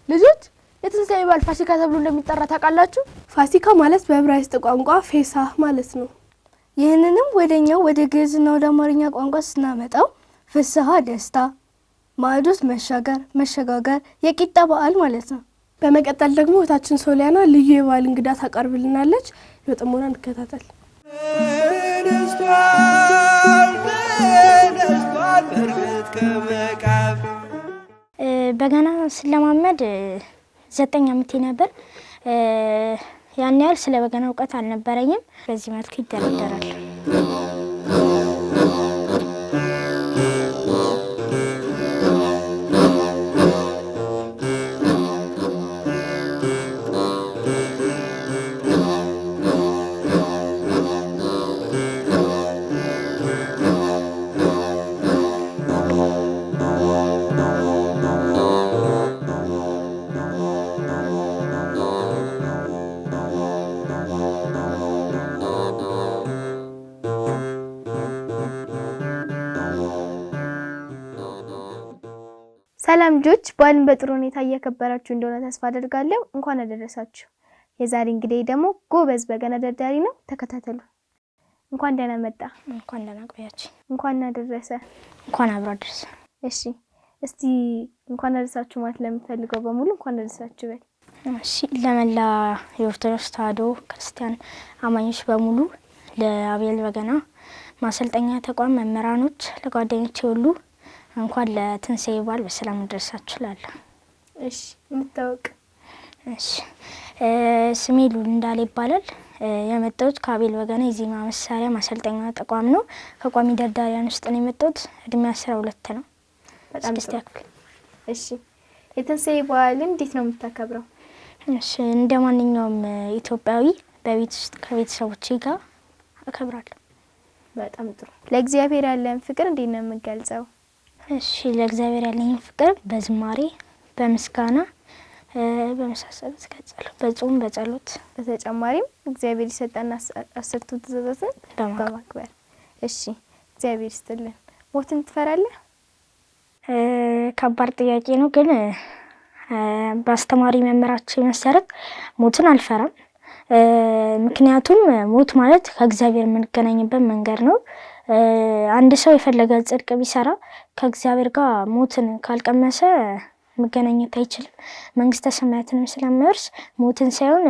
ልጆች የትንሳኤ በዓል ፋሲካ ተብሎ እንደሚጠራ ታውቃላችሁ? ፋሲካ ማለት በዕብራይስጥ ቋንቋ ፌሳህ ማለት ነው። ይህንንም ወደኛው ወደ ግዕዝና ወደ አማርኛ ቋንቋ ስናመጣው ፍስሐ ደስታ፣ ማዕዶት መሸጋገር፣ የቂጣ በዓል ማለት ነው። በመቀጠል ደግሞ እህታችን ሶሊያና ልዩ የበዓል እንግዳ ታቀርብልናለች። በጥሞና እንከታተል። በገና ስለማመድ 9 ዓመቴ ነበር። ያን ያህል ስለ በገና እውቀት አልነበረኝም። በዚህ መልኩ ይደረደራል። ሰላም ልጆች፣ በዓልን በጥሩ ሁኔታ እያከበራችሁ እንደሆነ ተስፋ አደርጋለሁ። እንኳን አደረሳችሁ። የዛሬ እንግዲህ ደግሞ ጎበዝ በገና ደርዳሪ ነው። ተከታተሉ። እንኳን ደህና መጣ። እንኳን ደህና ቆያችሁ። እንኳን አደረሰ። እንኳን አብሮ አደረሰ። እሺ፣ እስቲ እንኳን አደረሳችሁ ማለት ለምትፈልገው በሙሉ እንኳን አደረሳችሁ በል። እሺ፣ ለመላ የኦርቶዶክስ ተዋሕዶ ክርስቲያን አማኞች በሙሉ፣ ለአቤል በገና ማሰልጠኛ ተቋም መምህራኖች፣ ለጓደኞቼ ሁሉ እንኳን ለትንሳኤ በዓል በሰላም አደረሳችሁ እላለሁ። እሺ፣ እንታወቅ። እሺ፣ ስሜ ሉል እንዳለ ይባላል። የመጣሁት ከአቤል በገና የዜማ መሳሪያ ማሰልጠኛ ተቋም ነው። ከቋሚ ደርዳሪያን ውስጥ ነው የመጣሁት። እድሜ 12 ነው። በጣም ጥሩ። እሺ፣ የትንሳኤ በዓል እንዴት ነው የምታከብረው? እሺ፣ እንደማንኛውም ኢትዮጵያዊ በቤት ውስጥ ከቤተሰቦቼ ጋር አከብራለሁ። በጣም ጥሩ። ለእግዚአብሔር ያለን ፍቅር እንዴት ነው የምገልጸው? እሺ፣ ለእግዚአብሔር ያለኝ ፍቅር በዝማሬ በምስጋና በመሳሰሉት ገልጻለሁ። በጾም በጸሎት፣ በተጨማሪም እግዚአብሔር ይሰጣና 10ቱ ትእዛዛትን በማክበር። እሺ፣ እግዚአብሔር ይስጥልን። ሞትን ትፈራለህ? ከባድ ጥያቄ ነው፣ ግን በአስተማሪ መምህራችን መሰረት ሞትን አልፈራም። ምክንያቱም ሞት ማለት ከእግዚአብሔር የምንገናኝበት መንገድ ነው። አንድ ሰው የፈለገ ጽድቅ ቢሰራ ከእግዚአብሔር ጋር ሞትን ካልቀመሰ መገናኘት አይችልም። መንግስተ ሰማያትንም ስለማይወርስ ሞትን ሳይሆን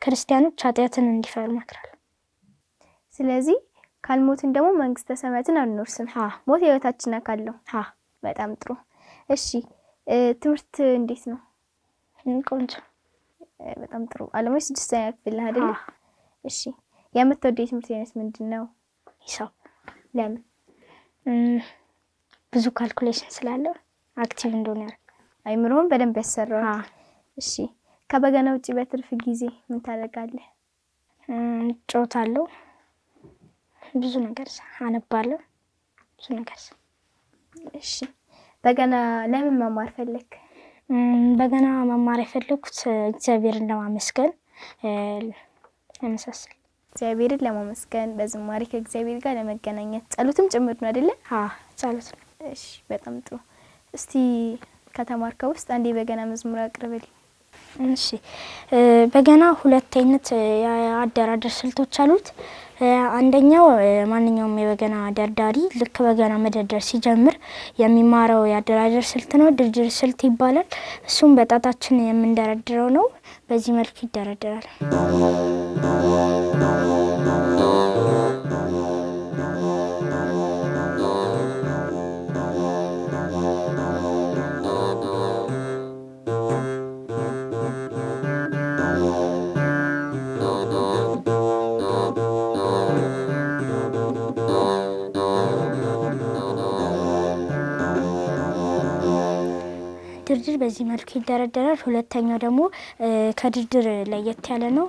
ክርስቲያኖች ኃጢአትን እንዲፈሩ እመክራለሁ። ስለዚህ ካልሞትን ደግሞ መንግስተ ሰማያትን አንወርስም። ሞት የህይወታችን አካል ነው። በጣም ጥሩ። እሺ፣ ትምህርት እንዴት ነው? ቆንጆ። በጣም ጥሩ። አለሞች 6ኛ ክፍል አይደል? እሺ፣ የምትወደው የትምህርት አይነት ምንድነው? ሂሳብ። ለምን? ብዙ ካልኩሌሽን ስላለው አክቲቭ እንደሆነ ያደርጋል። አይምሮን በደንብ ያሰራው። እሺ፣ ከበገና ውጪ በትርፍ ጊዜ ምን ታደርጋለህ? ጮታለሁ፣ ብዙ ነገር አነባለሁ፣ ብዙ ነገር። እሺ፣ በገና ለምን መማር ፈለክ? በገና መማር የፈለኩት እግዚአብሔርን ለማመስገን ለመሳሰል እግዚአብሔርን ለማመስገን በዝማሬ ከእግዚአብሔር ጋር ለመገናኘት ጸሎትም ጭምር ነው አይደለ? ጸሎት ነው። እሺ፣ በጣም ጥሩ። እስቲ ከተማርከው ውስጥ አንዴ በገና መዝሙር አቅርብልኝ። እሺ፣ በገና 2 አይነት የአደራደር ስልቶች አሉት። አንደኛው ማንኛውም የበገና ደርዳሪ ልክ በገና መደርደር ሲጀምር የሚማረው የአደራደር ስልት ነው። ድርድር ስልት ይባላል። እሱም በጣታችን የምንደረድረው ነው። በዚህ መልኩ ይደረደራል። ድርድር በዚህ መልኩ ይደረደራል። ሁለተኛው ደግሞ ከድርድር ለየት ያለ ነው።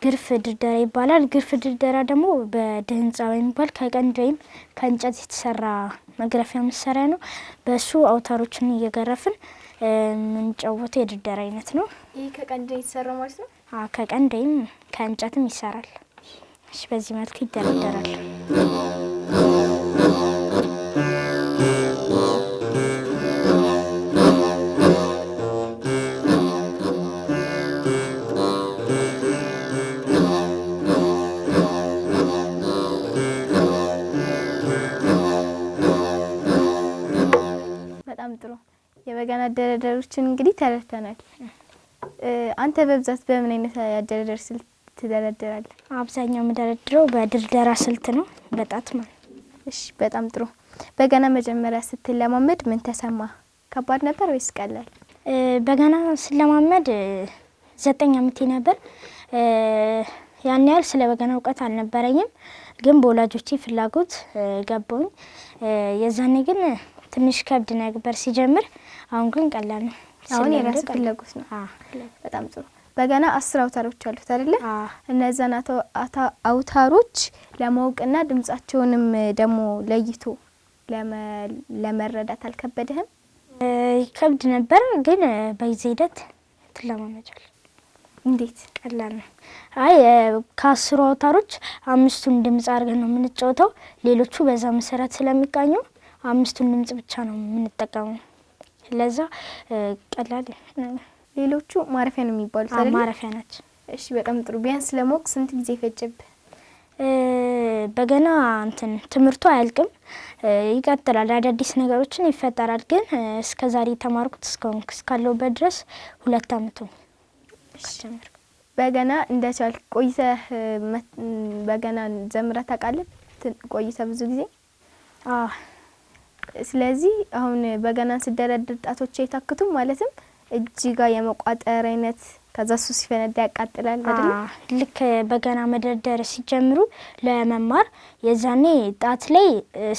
ግርፍ ድርደራ ይባላል። ግርፍ ድርደራ ደግሞ በድህንጻ የሚባል ከቀንድ ወይም ከእንጨት የተሰራ መግረፊያ መሳሪያ ነው። በሱ አውታሮችን እየገረፍን የምንጫወተው የድርደራ አይነት ነው። ይሄ ከቀንድ የተሰራ ማለት ነው? ከቀንድ ወይም ከእንጨትም ይሰራል። እሺ፣ በዚህ መልኩ ይደረደራል። አደረደሮችን እንግዲህ ተረድተናል። አንተ በብዛት በምን አይነት አደረደር ስልት ትደረድራለህ? አብዛኛው የምደረድረው በድርደራ ስልት ነው፣ በጣት ማለት። እሺ በጣም ጥሩ። በገና መጀመሪያ ስትለማመድ ምን ተሰማ? ከባድ ነበር ወይስ ቀላል? በገና ስለማመድ 9 ዓመቴ ነበር። ያን ያህል ስለ በገና እውቀት አልነበረኝም፣ ግን በወላጆቼ ፍላጎት ገባሁኝ። የዛኔ ግን ትንሽ ከብድ ነበር ሲጀምር፣ አሁን ግን ቀላል ነው። አሁን የራስ ፍላጎት ነው። በጣም ጥሩ። በገና 10 አውታሮች አሉት አይደለ? እነዛን አውታሮች ለማወቅና ድምጻቸውንም ደግሞ ለይቶ ለመረዳት አልከበደህም? ይከብድ ነበር፣ ግን በጊዜ ሂደት ትለማመጃለህ። እንዴት? ቀላል ነው። አይ ከ10 አውታሮች 5ቱን ድምጽ አድርገን ነው የምንጫወተው። ሌሎቹ በዛ መሰረት ስለሚቃኙ 5ቱን ድምጽ ብቻ ነው የምንጠቀመው። ለዛ ቀላል። ሌሎቹ ማረፊያ ነው የሚባሉት አይደል? ማረፊያ ናቸው። እሺ በጣም ጥሩ። ቢያንስ ለማወቅ ስንት ጊዜ ፈጀብህ? በገና ትምህርቱ አያልቅም፣ ይቀጥላል። አዳዲስ ነገሮችን ይፈጠራል። ግን እስከዛሬ ተማርኩት እስካለሁበት ድረስ 2 አመት ነው ከተማርኩ። በገና እንደቻልክ ቆይተህ በገና ዘምረህ ታውቃለህ? ቆይተህ ብዙ ጊዜ? ስለዚህ አሁን በገናን ስደረድር ጣቶች አይታክቱም ማለትም እጅጋ የመቋጠር አይነት ከዛ እሱ ሲፈነዳ ያቃጥላል አይደል? ልክ በገና መደርደር ሲጀምሩ ለመማር የዛኔ ጣት ላይ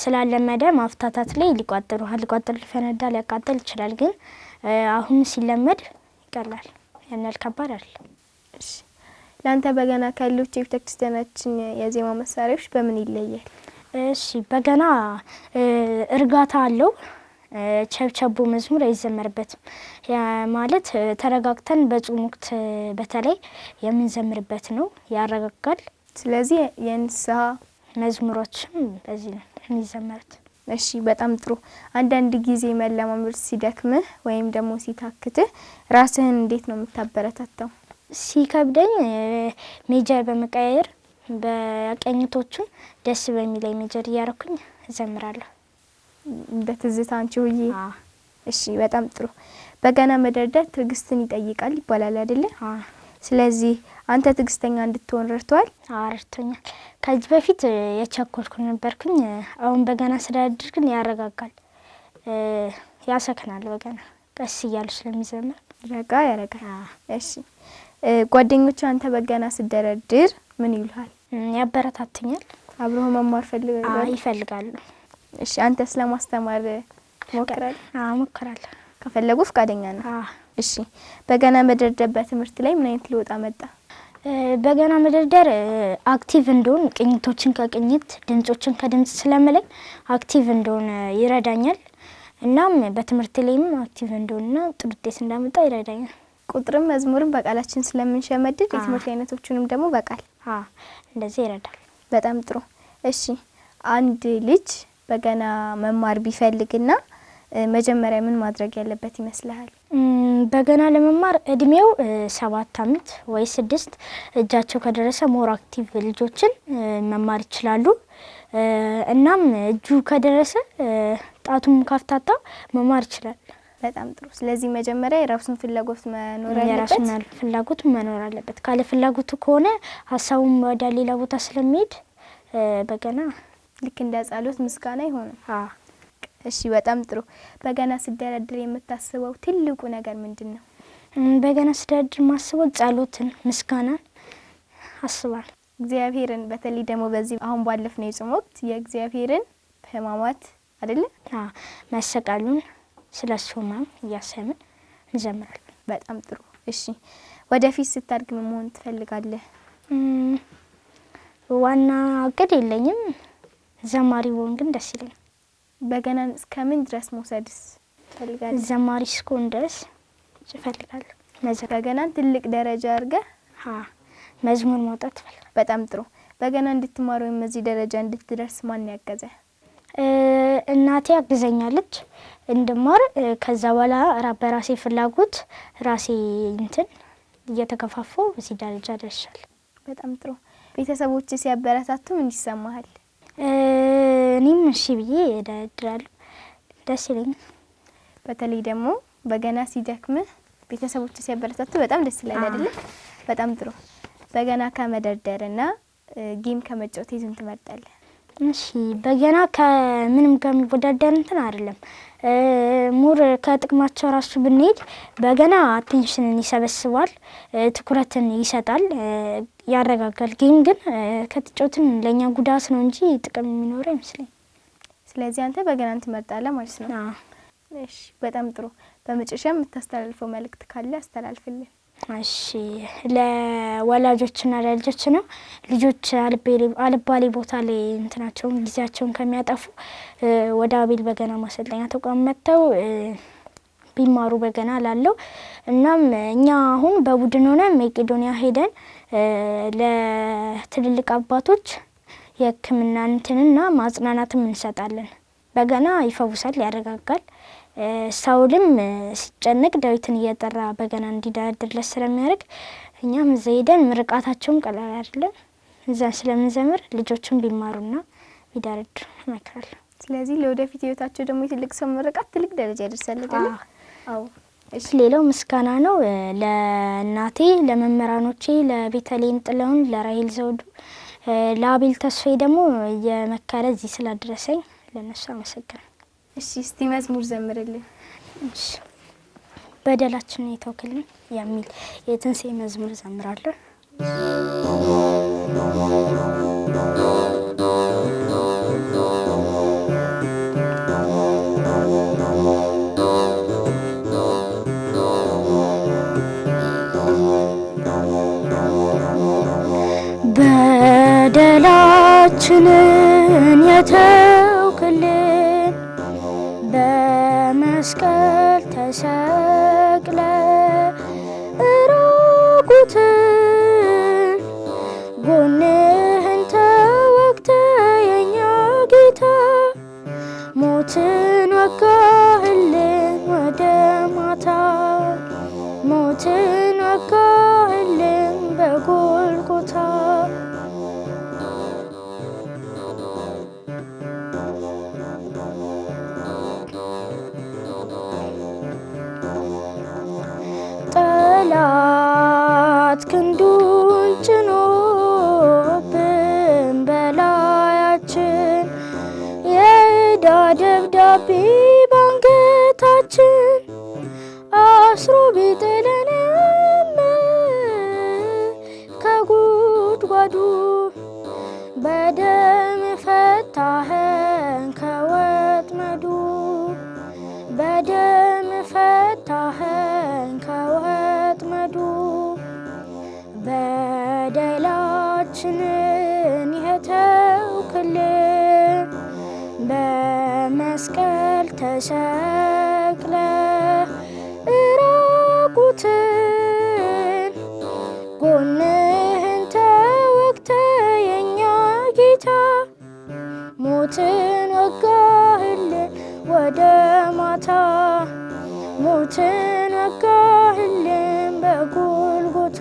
ስላለመደ ማፍታታት ላይ ሊቋጥሩ ሊፈነዳ ሊያቃጥል ይችላል። ግን አሁን ሲለመድ ይቀላል፣ ያን ያህል ከባድ አይደለም። እሺ ላንተ በገና ከሌሎች የቤተክርስቲያናችን የዜማ መሳሪያዎች በምን ይለያል? እሺ በገና እርጋታ አለው። ቸብቸቦ መዝሙር አይዘመርበትም። ያ ማለት ተረጋግተን በጾም ወቅት በተለይ የምንዘምርበት ነው፣ ያረጋጋል። ስለዚህ የንስሐ መዝሙሮችም በዚህ ነው የሚዘመሩት። እሺ በጣም ጥሩ። አንዳንድ ጊዜ መለማመድ ሲደክምህ ወይም ደግሞ ሲታክትህ ራስህን እንዴት ነው የምታበረታታው? ሲከብደኝ ሜጀር በመቀየር በቀኝቶቹን ደስ በሚለኝ ሜጀር እያረኩኝ እዘምራለሁ። በትዝታ አንቺ ሆዬ። እሺ በጣም ጥሩ። በገና መደርደር ትዕግስትን ይጠይቃል ይባላል አይደለ? ስለዚህ አንተ ትዕግስተኛ እንድትሆን ረድቷል? ረድቶኛል። ከዚህ በፊት የቸኮልኩ ነበርኩኝ። አሁን በገና ስደረድር ግን ያረጋጋል፣ ያሰክናል። በገና ቀስ እያሉ ስለሚዘምር ረጋ ያረጋል። እሺ ጓደኞች አንተ በገና ስደረድር ምን ይሉሃል? ያበረታቱኛል። አብረው መማር ይፈልጋሉ። እሺ አንተስ ለማስተማር ሞክራለህ? ሞክራለሁ። ከፈለጉ ፍቃደኛ ነው? እሺ በገና መደርደር በትምህርት ላይ ምን አይነት ለውጥ አመጣ? በገና መደርደር አክቲቭ እንደሆን ቅኝቶችን ከቅኝት ድምጾችን ከድምጽ ስለመለይ አክቲቭ እንደሆን ይረዳኛል። እናም በትምህርት ላይም አክቲቭ እንደሆንና ጥሩ ውጤት እንዳመጣ ይረዳኛል። ቁጥርም መዝሙርም በቃላችን ስለምንሸመድድ የትምህርት አይነቶችንም ደግሞ በቃል እንደዚህ ይረዳል። በጣም ጥሩ። እሺ አንድ ልጅ በገና መማር ቢፈልግና መጀመሪያ ምን ማድረግ ያለበት ይመስልሃል? በገና ለመማር እድሜው 7 አመት ወይ 6 እጃቸው ከደረሰ ሞር አክቲቭ ልጆችን መማር ይችላሉ። እናም እጁ ከደረሰ ጣቱም ካፍታታ መማር ይችላል። በጣም ጥሩ። ስለዚህ መጀመሪያ የራሱን ፍላጎት መኖር አለበት። የራሱን ፍላጎት መኖር አለበት። ካለ ፍላጎቱ ከሆነ ሀሳቡም ወደ ሌላ ቦታ ስለሚሄድ በገና ልክ እንደ ጸሎት ምስጋና ይሆናል። እሺ በጣም ጥሩ። በገና ስደረድር የምታስበው ትልቁ ነገር ምንድነው? በገና ስደረድር ማስበው ጸሎትን፣ ምስጋናን አስባለሁ። እግዚአብሔርን በተለይ ደግሞ በዚህ አሁን ባለፍነው የጾም ወቅት የእግዚአብሔርን ሕማማት አይደለ? መሰቀሉን ስለሱማ እያሰብን እንዘምራለን። በጣም ጥሩ። እሺ ወደፊት ስታድግ ምን መሆን ትፈልጋለህ? ዋና እቅድ የለኝም። ዘማሪ ብሆን ግን ደስ ይለኛል። በገናን እስከምን ድረስ መውሰድስ ትፈልጋለህ? ዘማሪ እስኮን ድረስ እፈልጋለሁ። በገናን ትልቅ ደረጃ አድርገህ መዝሙር ማውጣት እፈልጋለሁ። በጣም ጥሩ። በገና እንድትማር ወይም እዚህ ደረጃ እንድትደርስ ማን ያገዘ? እናቴ አግዘኛለች እንድማር። ከዛ በኋላ በራሴ ፍላጎት ራሴ እየተከፋፈው እዚህ ደረጃ ደርሻለሁ። በጣም ጥሩ። ቤተሰቦች ሲያበረታቱ ምን ይሰማሃል? እኔም እሺ ብዬ እደረድራለሁ፣ ደስ ይለኛል። በተለይ ደግሞ በገና ሲደክምህ ቤተሰቦች ሲያበረታቱ በጣም ደስ ይላል አይደል? በጣም ጥሩ። በገና ከመደርደርና ጌም ከመጫወት ይዙን ትመርጣለህ? እሺ በገና ከምንም ጋር የሚወዳደር እንትን አይደለም። ሙር ከጥቅማቸው ራሱ ብንሄድ በገና አቴንሽንን ይሰበስባል፣ ትኩረትን ይሰጣል፣ ያረጋጋል። ጌም ግን ከተጫወትን ለኛ ጉዳት ነው እንጂ ጥቅም የሚኖረው አይመስለኝም። ስለዚህ አንተ በገናን ትመርጣለህ ማለት ነው? አዎ። እሺ በጣም ጥሩ። በመጨረሻ የምታስተላልፈው መልእክት ካለ አስተላልፍልን። እሺ ለወላጆችና ለልጆች ነው። ልጆች አልባሌ ቦታ ላይ እንትናቸውን ጊዜያቸውን ከሚያጠፉ ወደ አቤል በገና ማሰልጠኛ ተቋም መጥተው ቢማሩ በገና ላለው። እናም እኛ አሁን በቡድን ሆነ መቄዶንያ ሄደን ለትልልቅ አባቶች የሕክምና እንትንና ማጽናናትም እንሰጣለን። በገና ይፈውሳል፣ ያረጋጋል። ሳውልም ሲጨነቅ ዳዊትን እየጠራ በገና እንዲደረድርለት ስለሚያደርግ እኛም እዛ ሄደን ምርቃታቸውን ቀላል አይደለም እዛ ስለምንዘምር ልጆቹን ቢማሩና ቢደረድሩ እመክራለሁ። ስለዚህ ለወደፊት ህይወታቸው ደግሞ የትልቅ ሰው ምርቃት ትልቅ ደረጃ ይደርሳል አይደል? አዎ። እሺ ሌላው ምስጋና ነው ለእናቴ፣ ለመምህራኖቼ፣ ለቤተልሔም ጥላሁን፣ ለራሄል ዘውዱ፣ ለአቤል ተስፋዬ ደግሞ የመከረ እዚህ ስላደረሰኝ ለነሱ አመሰግናለሁ። እሺ እስቲ መዝሙር ዘምርልን። እሺ በደላችንን የተወከልን የሚል የትንሣኤ መዝሙር ዘምራለሁ። በደላችንን የተውክልን በመስቀል ተሰቅለ ራቁትን ጎንህን ተወግተ የኛ ጌታ ሞትን ወጋህልን ወደ ማታ ሞትን ወጋህልን በጎልጎታ ጠላት ክንዱን ጭኖብን በላያችን የዕዳ ደብዳቤ ባንገታችን አስሮ ቢጥለንም ከጉድጓዱ በደም ፈታኸን ከወጥመዱ በደም ፈታኸን ከወጥመዱ በደላችንን የተውክልን በመስቀል ተሰቅለ ራቁትን ጎንህን ተወግተ የኛ ጌታ ሞትን ወጋህልን ወደ ማታ ሞትን ወጋህልን በጎልጎታ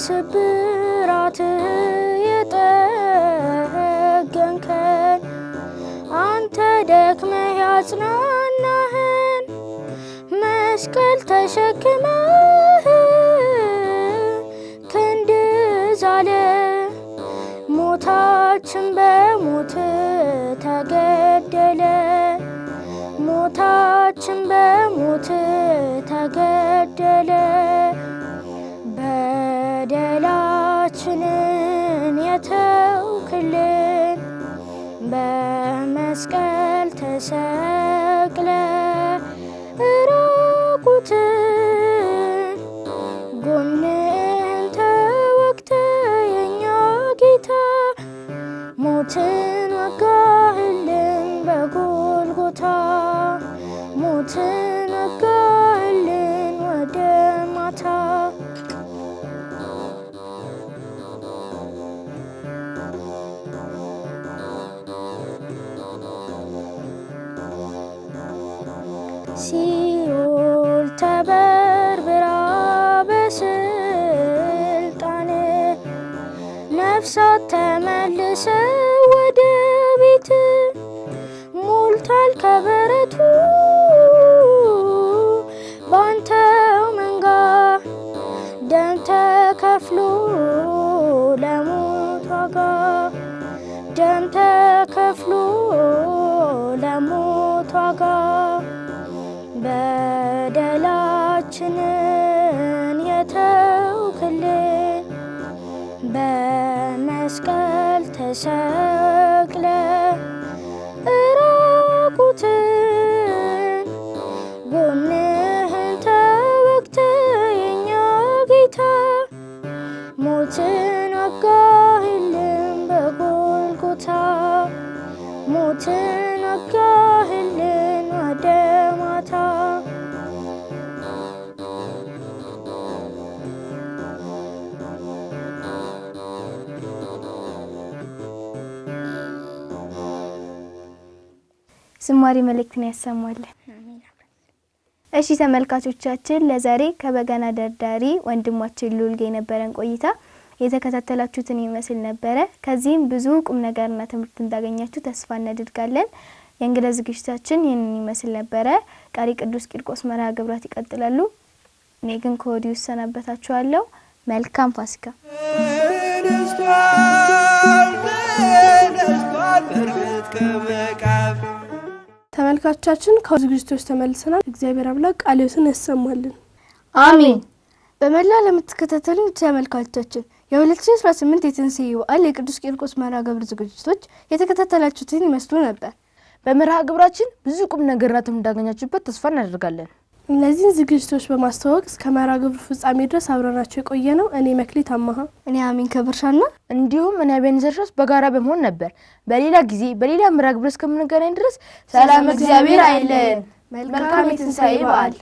በስብራት የጠገንከን አንተ ደክመህ ያጽናናህን መስቀል ተሸክመህ ክንድ ዛለ ሞታችን በሞት ተገደለ ሞታችን በሞት ተገደለ በደላችንን የተውክልን በመስቀል ተሰቅለ ራቁትን ጎንህን ተወግተ የኛ ጌታ ሞትን ወጋህልን በጎልጎታ ሞትን ወጋህልን ወደ ማታ ሲኦል ተበርብራ በስልጣን ነፍሴ ነፍሳት ተመልሰ ወደ ቤት ሞልቷል ከበረቱ ባንተው መንጋ ደም ተከፍሎ ለሞት ዋጋ ደም ተከፍሎ ለሞት ዋጋ በደላችንን የተውክልን በመስቀል ተሰቅለ እራቁትን ጎንህን ተወግተ የኛ ጌታ ሞትን አጋህልን በጎልጎታ ሞትን አጋህልን ወደ ማታ ዝማሬ መልእክትን ያሰማልን። እሺ ተመልካቾቻችን ለዛሬ ከበገና ደርዳሪ ወንድማችን ልዑል ጋር የነበረን ቆይታ የተከታተላችሁትን ይመስል ነበረ። ከዚህም ብዙ ቁም ነገርና ትምህርት እንዳገኛችሁ ተስፋ እናደርጋለን። የእንግዳ ዝግጅታችን ይህንን ይመስል ነበረ። ቀሪ ቅዱስ ቂርቆስ መርሃ ግብራት ይቀጥላሉ። እኔ ግን ከወዲሁ ሰናበታችኋለሁ። መልካም ፋሲካ። ተመልካቾቻችን ከዝግጅቶች ተመልሰናል። እግዚአብሔር አምላክ ቃልዮትን ያሰማልን። አሜን። በመላ ለምትከታተሉ ተመልካቾቻችን የ2018 የትንሣኤ በዓል የቅዱስ ቂርቆስ መርሃ ግብር ዝግጅቶች የተከታተላችሁትን ይመስሉ ነበር። በመርሃ ግብራችን ብዙ ቁም ነገርና ትምህርት እንዳገኛችሁበት ተስፋ እናደርጋለን። እነዚህን ዝግጅቶች በማስተዋወቅ እስከ መርሃ ግብሩ ፍጻሜ ድረስ አብረናችሁ የቆየ ነው እኔ መክሊት አማሃ፣ እኔ አሚን ከብርሻና እንዲሁም እኔ አቤኔዘር በጋራ በመሆን ነበር። በሌላ ጊዜ በሌላ መርሃ ግብር እስከምንገናኝ ድረስ ሰላም እግዚአብሔር አይለየን። መልካም የትንሣኤ በዓል።